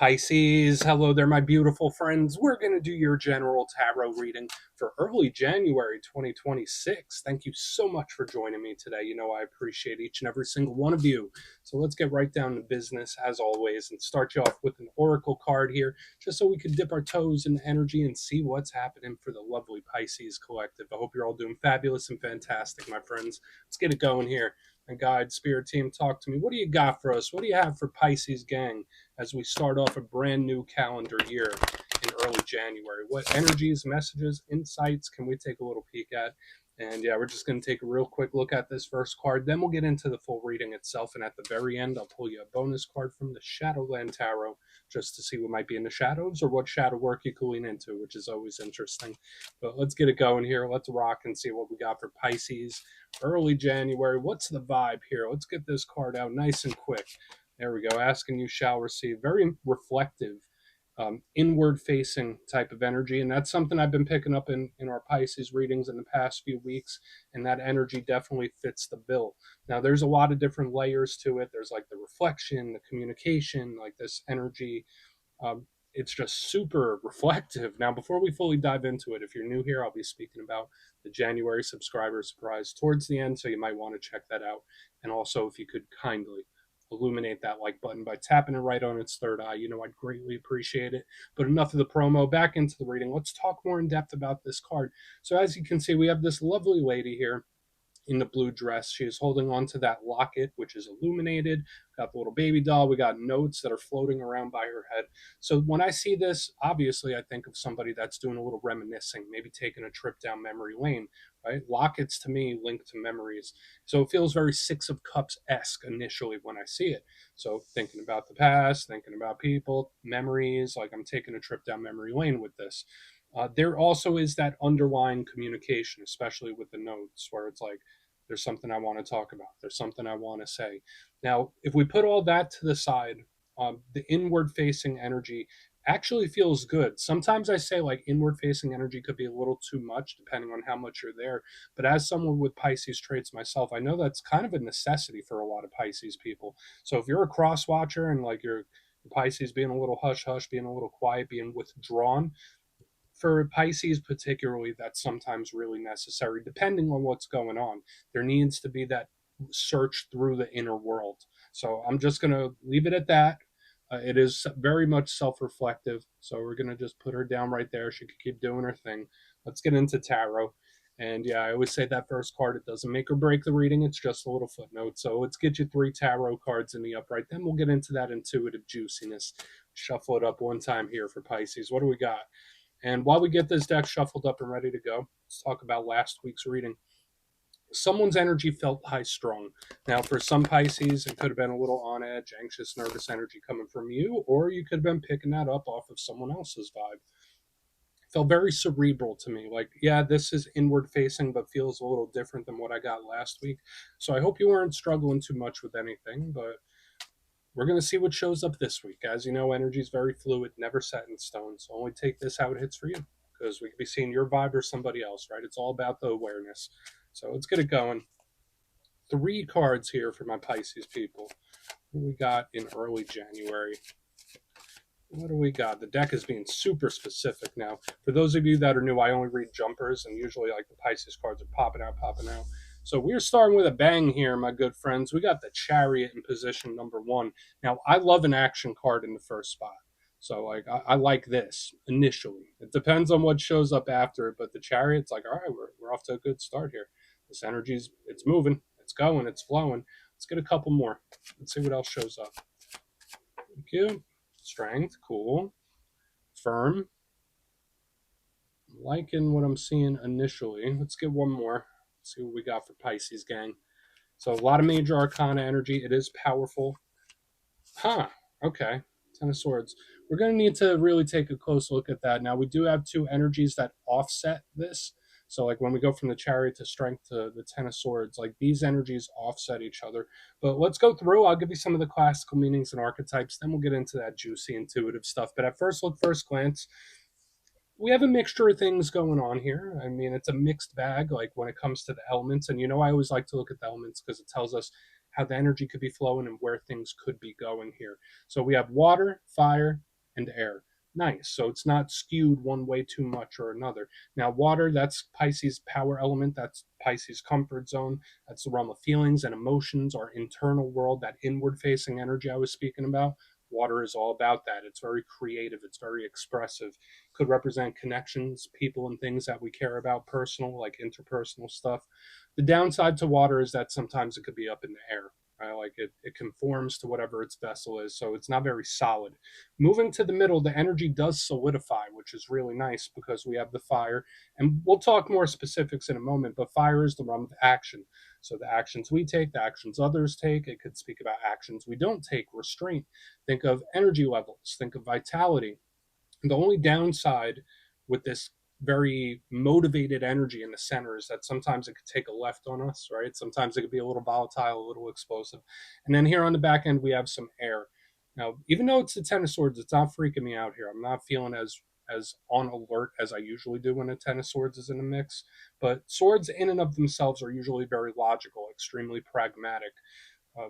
Pisces, hello there, my beautiful friends. We're going to do your general tarot reading for early January 2026. Thank you so much for joining me today. You know, I appreciate each and every single one of you. So let's get right down to business, as always, and start you off with an oracle card here, just so we can dip our toes in energy and see what's happening for the lovely Pisces collective. I hope you're all doing fabulous and fantastic, my friends. Let's get it going here. And guide, spirit team, talk to me. What do you got for us? What do you have for Pisces gang as we start off a brand new calendar year in early January? What energies, messages, insights can we take a little peek at? And yeah, we're just going to take a real quick look at this first card. Then we'll get into the full reading itself. And at the very end, I'll pull you a bonus card from the Shadowland Tarot just to see what might be in the shadows or what shadow work you can lean into, which is always interesting. But let's get it going here. Let's rock and see what we got for Pisces early January. What's the vibe here? Let's get this card out nice and quick. There we go. Ask and you shall receive. Very reflective, inward facing type of energy. And that's something I've been picking up in our Pisces readings in the past few weeks. And that energy definitely fits the bill. Now, there's a lot of different layers to it. There's like the reflection, the communication, like this energy. It's just super reflective. Now, before we fully dive into it, if you're new here, I'll be speaking about the January subscriber surprise towards the end, so you might want to check that out. And also, if you could kindly illuminate that like button by tapping it right on its third eye, you know, I'd greatly appreciate it. But enough of the promo, back into the reading. Let's talk more in depth about this card. So as you can see, we have this lovely lady here in the blue dress. She is holding on to that locket, which is illuminated. Got the little baby doll. We got notes that are floating around by her head. So when I see this, obviously I think of somebody that's doing a little reminiscing, maybe taking a trip down memory lane, right? Lockets to me link to memories. So it feels very Six of Cups-esque initially when I see it. So thinking about the past, thinking about people, memories, like I'm taking a trip down memory lane with this. There also is that underlying communication, especially with the notes, where it's like, there's something I want to talk about. There's something I want to say. Now, if we put all that to the side, the inward facing energy actually feels good. Sometimes I say like inward facing energy could be a little too much depending on how much you're there. But as someone with Pisces traits myself, I know that's kind of a necessity for a lot of Pisces people. So if you're a cross watcher and like you're Pisces being a little hush hush, being a little quiet, being withdrawn, for Pisces particularly, that's sometimes really necessary, depending on what's going on. There needs to be that search through the inner world. So I'm just going to leave it at that. It is very much self-reflective. So we're going to just put her down right there. She could keep doing her thing. Let's get into tarot. And yeah, I always say that first card, it doesn't make or break the reading. It's just a little footnote. So let's get you 3 tarot cards in the upright. Then we'll get into that intuitive juiciness. Shuffle it up one time here for Pisces. What do we got? And while we get this deck shuffled up and ready to go, let's talk about last week's reading. Someone's energy felt high strung. Now, for some Pisces, it could have been a little on edge, anxious, nervous energy coming from you, or you could have been picking that up off of someone else's vibe. It felt very cerebral to me. Like, yeah, this is inward facing, but feels a little different than what I got last week. So I hope you weren't struggling too much with anything, but we're going to see what shows up this week. As you know, energy is very fluid, never set in stone. So only take this how it hits for you, because we could be seeing your vibe or somebody else, right? It's all about the awareness. So let's get it going. 3 cards here for my Pisces people. What do we got in early January? What do we got? The deck is being super specific now. For those of you that are new, I only read jumpers, and usually like the Pisces cards are popping out. So we're starting with a bang here, my good friends. We got the Chariot in position number 1. Now, I love an action card in the first spot. So like I like this initially. It depends on what shows up after it, but the Chariot's like, all right, we're off to a good start here. This energy's, it's moving, it's going, it's flowing. Let's get a couple more. Let's see what else shows up. Thank you. Strength, cool. Firm. Liking what I'm seeing initially. Let's get one more. See what we got for Pisces, gang. So a lot of major arcana energy. It is powerful. Okay. 10 of Swords. We're going to need to really take a close look at that. Now, we do have 2 energies that offset this. So like when we go from the Chariot to Strength to the 10 of Swords, like these energies offset each other. But let's go through. I'll give you some of the classical meanings and archetypes. Then we'll get into that juicy intuitive stuff. But at first look, first glance, we have a mixture of things going on here. I mean, it's a mixed bag, like when it comes to the elements. And you know, I always like to look at the elements because it tells us how the energy could be flowing and where things could be going here. So we have water, fire, and air. Nice. So it's not skewed one way too much or another. Now, water, that's Pisces power element. That's Pisces comfort zone. That's the realm of feelings and emotions, our internal world, that inward facing energy I was speaking about. Water is all about that. It's very creative, it's very expressive. Could represent connections, people, and things that we care about, personal, like interpersonal stuff. The downside to water is that sometimes it could be up in the air. Right? Like it conforms to whatever its vessel is, so it's not very solid. Moving to the middle, the energy does solidify, which is really nice because we have the fire. And we'll talk more specifics in a moment, but fire is the realm of action. So the actions we take, the actions others take, it could speak about actions we don't take, restraint. Think of energy levels, think of vitality. The only downside with this very motivated energy in the center is that sometimes it could take a left on us, right? Sometimes it could be a little volatile, a little explosive. And then here on the back end, we have some air. Now, even though it's the Ten of Swords, it's not freaking me out here. I'm not feeling as on alert as I usually do when a Ten of Swords is in the mix. But swords in and of themselves are usually very logical, extremely pragmatic. Uh,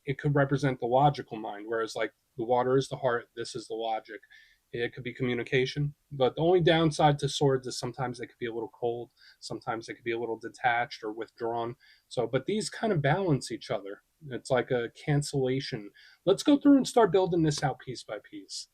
it could represent the logical mind, whereas like the water is the heart, this is the logic. It could be communication, but the only downside to swords is sometimes they could be a little cold, sometimes they could be a little detached or withdrawn. So, but these kind of balance each other. It's like a cancellation. Let's go through and start building this out piece by piece.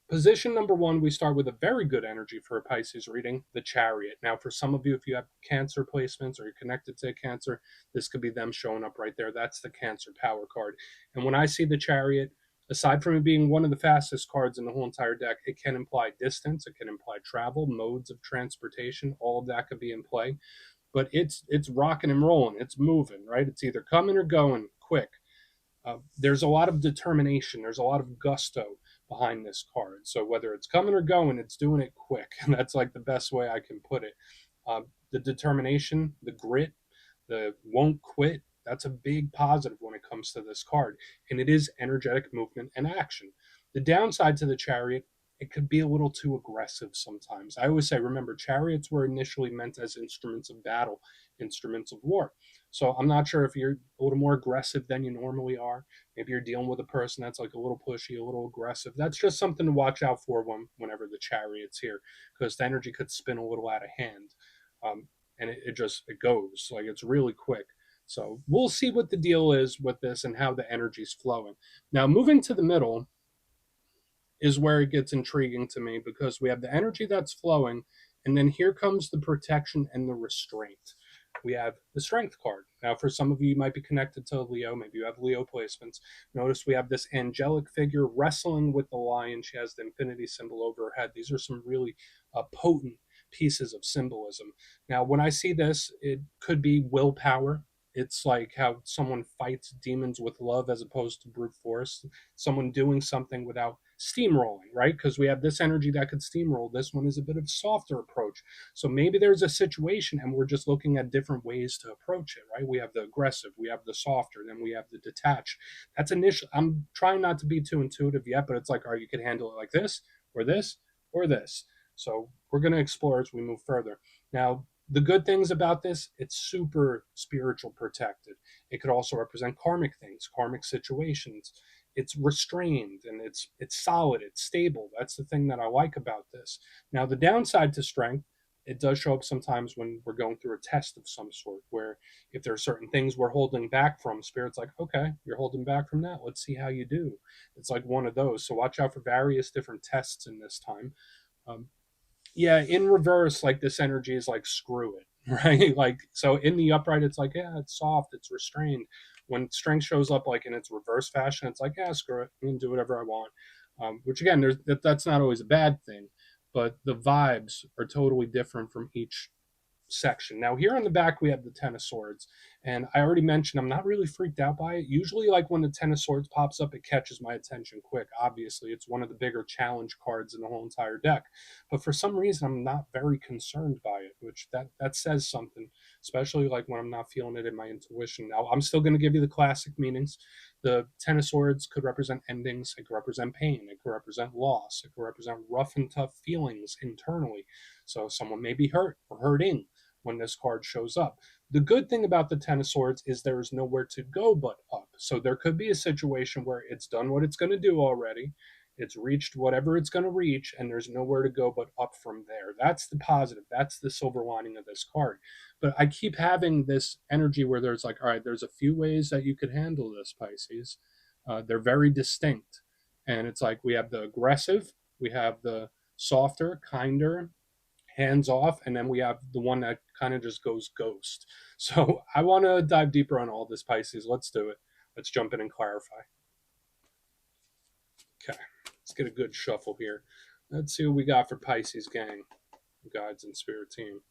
Position number one, we start with a very good energy for a Pisces reading, the Chariot. Now, for some of you, if you have Cancer placements or you're connected to Cancer, this could be them showing up right there. That's the Cancer power card. And when I see the Chariot, aside from it being one of the fastest cards in the whole entire deck, it can imply distance, it can imply travel, modes of transportation. All of that could be in play. But it's rocking and rolling, it's moving, right? It's either coming or going quick. There's a lot of determination. There's a lot of gusto behind this card. So whether it's coming or going, it's doing it quick. And that's like the best way I can put it. The determination, the grit, the won't quit. That's a big positive when it comes to this card. And it is energetic movement and action. The downside to the Chariot, it could be a little too aggressive sometimes. I always say, remember, chariots were initially meant as instruments of battle, instruments of war. So I'm not sure if you're a little more aggressive than you normally are. Maybe you're dealing with a person that's like a little pushy, a little aggressive. That's just something to watch out for whenever the chariot's here, because the energy could spin a little out of hand, and it goes like it's really quick. So we'll see what the deal is with this and how the energy's flowing. Now moving to the middle is where it gets intriguing to me because we have the energy that's flowing, and then here comes the protection and the restraint. We have the strength card. Now, for some of you, you might be connected to Leo. Maybe you have Leo placements. Notice we have this angelic figure wrestling with the lion. She has the infinity symbol over her head. These are some really potent pieces of symbolism. Now, when I see this, it could be willpower. It's like how someone fights demons with love as opposed to brute force. Someone doing something without steamrolling, right? Because we have this energy that could steamroll. This one is a bit of a softer approach. So maybe there's a situation and we're just looking at different ways to approach it, right? We have the aggressive, we have the softer, then we have the detached. That's initial. I'm trying not to be too intuitive yet, but it's like, all right, you could handle it like this, or this, or this. So we're going to explore as we move further. Now, the good things about this, it's super spiritual protected. It could also represent karmic things, karmic situations. It's restrained and it's solid, it's stable. That's the thing that I like about this. Now, the downside to strength, it does show up sometimes when we're going through a test of some sort, where if there are certain things we're holding back from, spirit's like, okay, you're holding back from that. Let's see how you do. It's like one of those. So watch out for various different tests in this time. Um, yeah, in reverse, like this energy is like screw it, right? Like so in the upright, it's like yeah, it's soft, it's restrained. When strength shows up like in its reverse fashion, it's like yeah, screw it, I can do whatever I want. Which again, that's not always a bad thing, but the vibes are totally different from each section. Now, here on the back, we have the Ten of Swords. And I already mentioned I'm not really freaked out by it. Usually, like when the Ten of Swords pops up, it catches my attention quick. Obviously, it's one of the bigger challenge cards in the whole entire deck. But for some reason, I'm not very concerned by it, which that says something, especially like when I'm not feeling it in my intuition. Now, I'm still going to give you the classic meanings. The Ten of Swords could represent endings, it could represent pain, it could represent loss, it could represent rough and tough feelings internally. So someone may be hurt or hurting when this card shows up. The good thing about the Ten of Swords is there is nowhere to go but up. So there could be a situation where it's done what it's going to do already, It's reached whatever it's going to reach, and there's nowhere to go but up from there. That's the positive. That's the silver lining of this card. But I keep having this energy where there's like, all right, there's a few ways that you could handle this, Pisces. They're very distinct. And it's like we have the aggressive, we have the softer, kinder, hands off, and then we have the one that kind of just goes ghost. So I want to dive deeper on all this, Pisces. Let's do it. Let's jump in and clarify. Okay, let's get a good shuffle here. Let's see what we got for Pisces gang, guides and spirit team.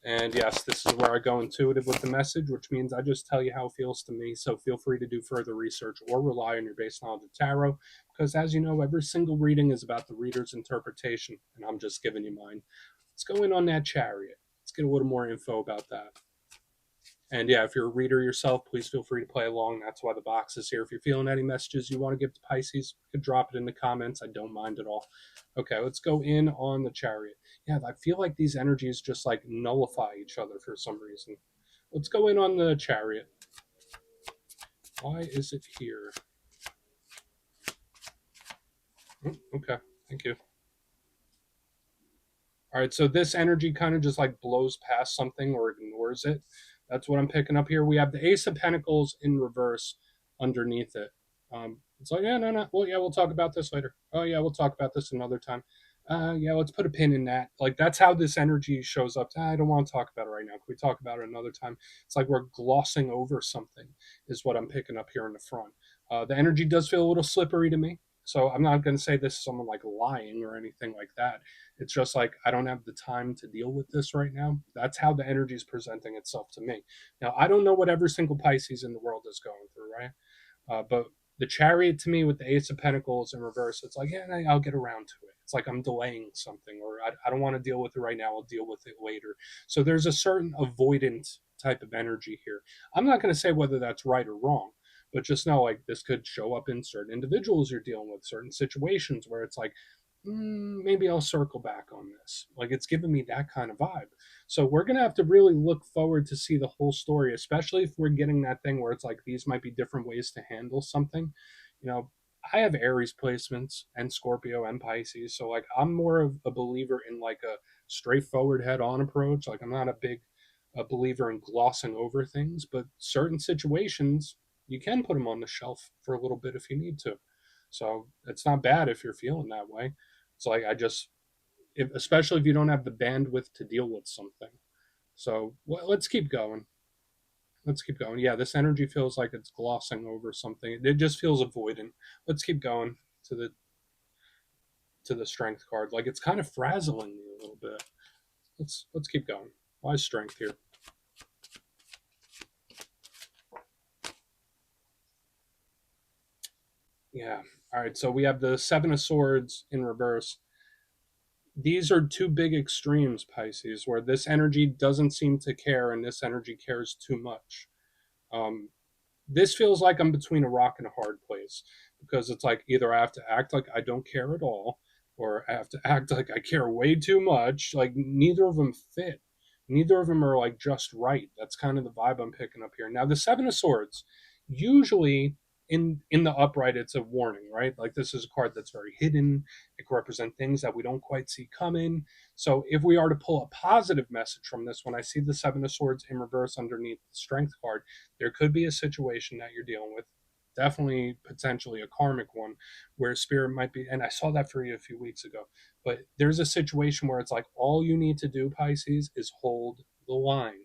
And yes, this is where I go intuitive with the message, which means I just tell you how it feels to me. So feel free to do further research or rely on your base knowledge of tarot, because as you know, every single reading is about the reader's interpretation, and I'm just giving you mine. Let's go in on that chariot. Let's get a little more info about that. And yeah, if you're a reader yourself, please feel free to play along. That's why the box is here. If you're feeling any messages you want to give to Pisces, you can drop it in the comments. I don't mind at all. Okay, let's go in on the chariot. Yeah, I feel like these energies just like nullify each other for some reason. Let's go in on the chariot. Why is it here? Okay, thank you. All right, so this energy kind of just like blows past something or ignores it. That's what I'm picking up here. We have the Ace of Pentacles in reverse underneath it. It's like, yeah, no. Well, yeah, we'll talk about this later. Oh, yeah, we'll talk about this another time. Yeah, let's put a pin in that. Like, that's how this energy shows up. I don't want to talk about it right now. Can we talk about it another time? It's like we're glossing over something, is what I'm picking up here in the front. The energy does feel a little slippery to me. So I'm not going to say this is someone like lying or anything like that. It's just like I don't have the time to deal with this right now. That's how the energy is presenting itself to me. Now, I don't know what every single Pisces in the world is going through, right? But the chariot to me with the Ace of Pentacles in reverse, it's like, yeah, I'll get around to it. It's like I'm delaying something, or I don't want to deal with it right now. I'll deal with it later. So there's a certain avoidant type of energy here. I'm not going to say whether that's right or wrong, but just know like this could show up in certain individuals you're dealing with, certain situations where it's like, maybe I'll circle back on this. Like it's giving me that kind of vibe. So we're gonna have to really look forward to see the whole story, especially if we're getting that thing where it's like these might be different ways to handle something. You know, I have Aries placements and Scorpio and Pisces, so like I'm more of a believer in like a straightforward head-on approach. Like I'm not a believer in glossing over things, but certain situations you can put them on the shelf for a little bit if you need to. So it's not bad if you're feeling that way. It's like I just, especially if you don't have the bandwidth to deal with something. So let's keep going. Let's keep going. Yeah, this energy feels like it's glossing over something. It just feels avoidant. Let's keep going to the strength card. Like it's kind of frazzling me a little bit. Let's keep going. Why is strength here? Yeah. All right. So we have the Seven of Swords in reverse. These are two big extremes, Pisces, where this energy doesn't seem to care and this energy cares too much. Um, this feels like I'm between a rock and a hard place because it's like either I have to act like I don't care at all or I have to act like I care way too much. Like neither of them fit. Neither of them are like just right. That's kind of the vibe I'm picking up here. Now the Seven of Swords, usually in the upright, it's a warning, right? Like this is a card that's very hidden. It could represent things that we don't quite see coming. So if we are to pull a positive message from this, when I see the Seven of Swords in reverse underneath the Strength card, there could be a situation that you're dealing with, definitely potentially a karmic one, where spirit might be, and I saw that for you a few weeks ago, but there's a situation where it's like all you need to do, Pisces, is hold the line.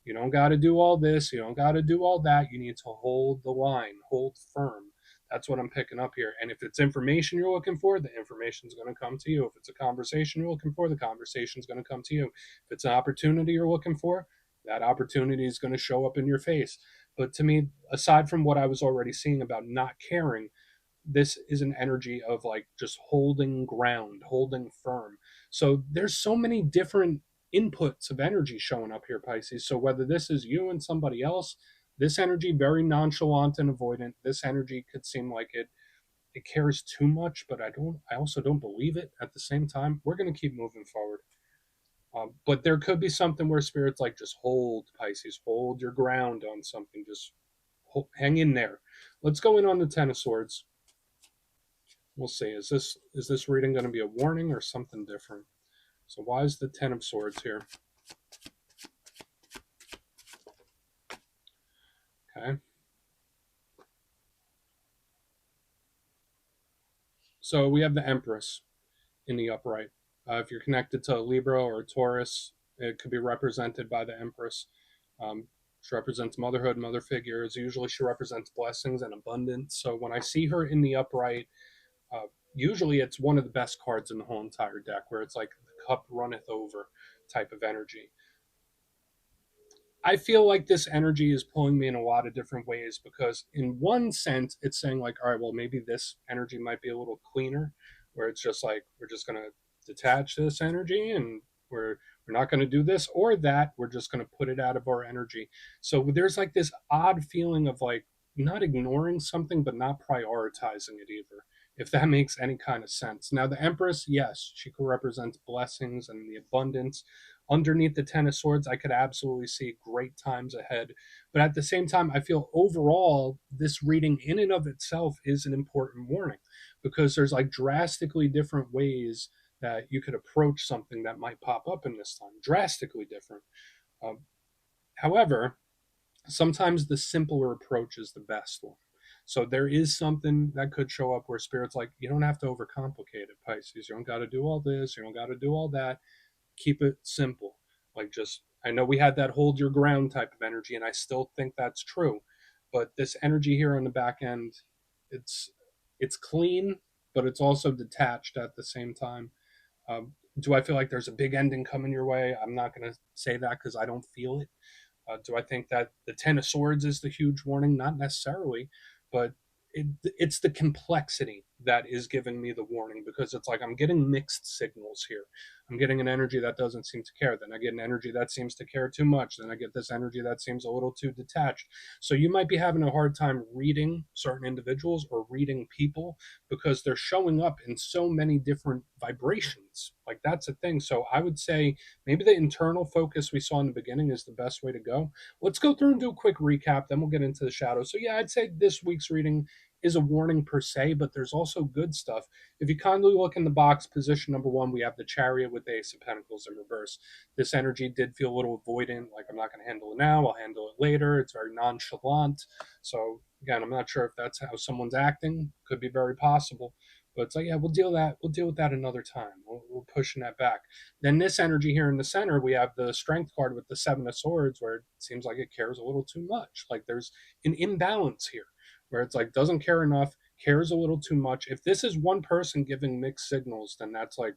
You don't got to do all this, you don't got to do all that. You need to hold the line, hold firm. That's what I'm picking up here. And if it's information you're looking for, the information's going to come to you. If it's a conversation you're looking for, the conversation's going to come to you. If it's an opportunity you're looking for, that opportunity is going to show up in your face. But to me, aside from what I was already seeing about not caring, this is an energy of like just holding ground, holding firm. So there's so many different inputs of energy showing up here, Pisces. So whether this is you and somebody else, this energy very nonchalant and avoidant. This energy could seem like it cares too much, but I also don't believe it at the same time. We're going to keep moving forward. But there could be something where spirits like just hold, Pisces, hold your ground on something, just hang in there. Let's go in on the Ten of Swords. We'll see. Is this reading going to be a warning or something different? So why is the Ten of Swords here? Okay. So we have the Empress in the upright. If you're connected to a Libra or a Taurus, it could be represented by the Empress. She represents motherhood, mother figures. Usually she represents blessings and abundance. So when I see her in the upright, usually it's one of the best cards in the whole entire deck, where it's like the cup runneth over type of energy. I feel like this energy is pulling me in a lot of different ways, because in one sense it's saying like, all right, well, maybe this energy might be a little cleaner, where it's just like, we're just going to detach this energy and we're not going to do this or that, we're just going to put it out of our energy. So there's like this odd feeling of like not ignoring something but not prioritizing it either, if that makes any kind of sense. Now the Empress, yes, she could represent blessings and the abundance. Underneath the Ten of Swords, I could absolutely see great times ahead. But at the same time, I feel overall, this reading in and of itself is an important warning, because there's like drastically different ways that you could approach something that might pop up in this time. Drastically different. Um, However, sometimes the simpler approach is the best one. So there is something that could show up where Spirit's like, you don't have to overcomplicate it, Pisces. You don't got to do all this. You don't got to do all that. Keep it simple. Like, just, I know we had that hold your ground type of energy, and I still think that's true. But this energy here on the back end, it's it's clean, but it's also detached at the same time. Do I feel like there's a big ending coming your way? I'm not going to say that because I don't feel it. Do I think that the Ten of Swords is the huge warning? Not necessarily, but it's the complexity that is giving me the warning, because it's like I'm getting mixed signals here. I'm getting an energy that doesn't seem to care. Then I get an energy that seems to care too much. Then I get this energy that seems a little too detached. So you might be having a hard time reading certain individuals or reading people, because they're showing up in so many different vibrations. Like, that's a thing. So I would say maybe the internal focus we saw in the beginning is the best way to go. Let's go through and do a quick recap, then we'll get into the shadows. So, yeah, I'd say this week's reading is a warning per se, but there's also good stuff. If you kindly look in the box, position number one, we have the Chariot with the Ace of Pentacles in reverse. This energy did feel a little avoidant, like, I'm not going to handle it now, I'll handle it later. It's very nonchalant. So, again, I'm not sure if that's how someone's acting. Could be very possible. But it's like, yeah, we'll deal with that another time. We're pushing that back. Then this energy here in the center, we have the Strength card with the Seven of Swords, where it seems like it cares a little too much. Like, there's an imbalance here, where it's like doesn't care enough, cares a little too much. If this is one person giving mixed signals, then that's like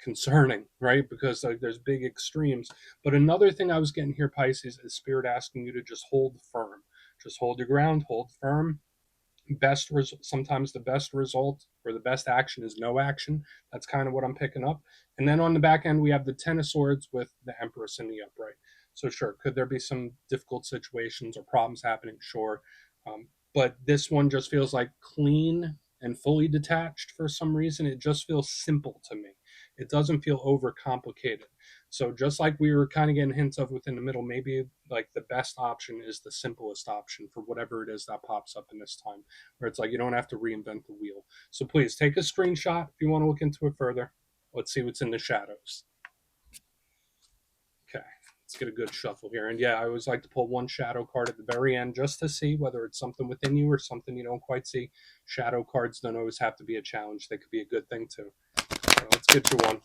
concerning, right? Because like there's big extremes. But another thing I was getting here, Pisces, is Spirit asking you to just hold firm. Just hold your ground, hold firm. Sometimes the best result or the best action is no action. That's kind of what I'm picking up. And then on the back end, we have the Ten of Swords with the Empress in the upright. So sure, could there be some difficult situations or problems happening? Sure. But this one just feels like clean and fully detached for some reason. It just feels simple to me. It doesn't feel overcomplicated. So just like we were kind of getting hints of within the middle, maybe like the best option is the simplest option for whatever it is that pops up in this time, where it's like you don't have to reinvent the wheel. So please take a screenshot if you want to look into it further. Let's see what's in the shadows. Okay, let's get a good shuffle here. And yeah, I always like to pull one shadow card at the very end just to see whether it's something within you or something you don't quite see. Shadow cards don't always have to be a challenge. They could be a good thing too. So let's get you one.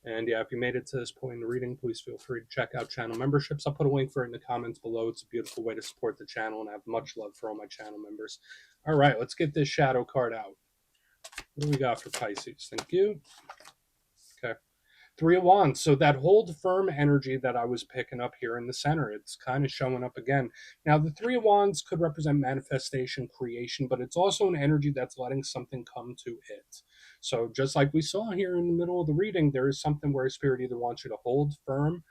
And yeah, if you made it to this point in the reading, please feel free to check out channel memberships. I'll put a link for it in the comments below. It's a beautiful way to support the channel, and I have much love for all my channel members. All right, let's get this shadow card out. What do we got for Pisces? Thank you. Okay. Three of Wands. So that hold firm energy that I was picking up here in the center, it's kind of showing up again. Now, the Three of Wands could represent manifestation, creation, but it's also an energy that's letting something come to it. So just like we saw here in the middle of the reading, there is something where Spirit either wants you to hold firm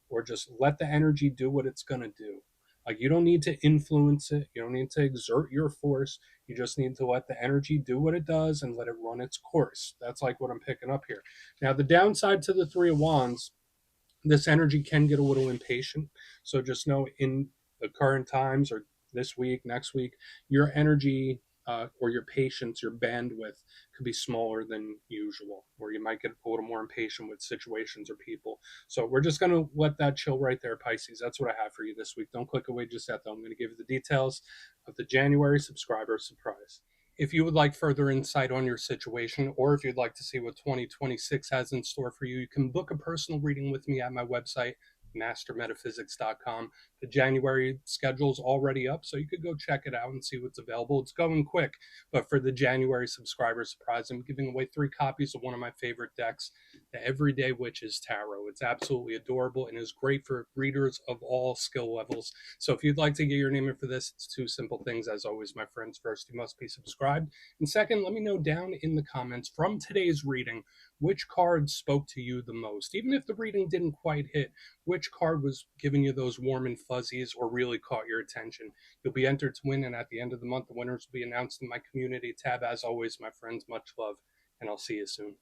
or just let the energy do what it's going to do. Like, you don't need to influence it. You don't need to exert your force. You just need to let the energy do what it does and let it run its course. That's like what I'm picking up here. Now, the downside to the Three of Wands, this energy can get a little impatient. So just know in the current times or this week, next week, your energy or your patience, your bandwidth could be smaller than usual, or you might get a little more impatient with situations or people. So we're just going to let that chill right there, Pisces. That's what I have for you this week. Don't click away just yet, though. I'm going to give you the details of the January subscriber surprise. If you would like further insight on your situation, or if you'd like to see what 2026 has in store for you, you can book a personal reading with me at my website, mastermetaphysics.com. The January schedule's already up, so you could go check it out and see what's available. It's going quick, but for the January subscriber surprise, I'm giving away 3 copies of one of my favorite decks, the Everyday Witches Tarot. It's absolutely adorable and is great for readers of all skill levels. So if you'd like to get your name in for this, it's 2 simple things. As always, my friends, first, you must be subscribed. And second, let me know down in the comments from today's reading which card spoke to you the most. Even if the reading didn't quite hit, which card was giving you those warm and fuzzies or really caught your attention. You'll be entered to win, and at the end of the month, the winners will be announced in my community tab. As always, my friends, much love, and I'll see you soon.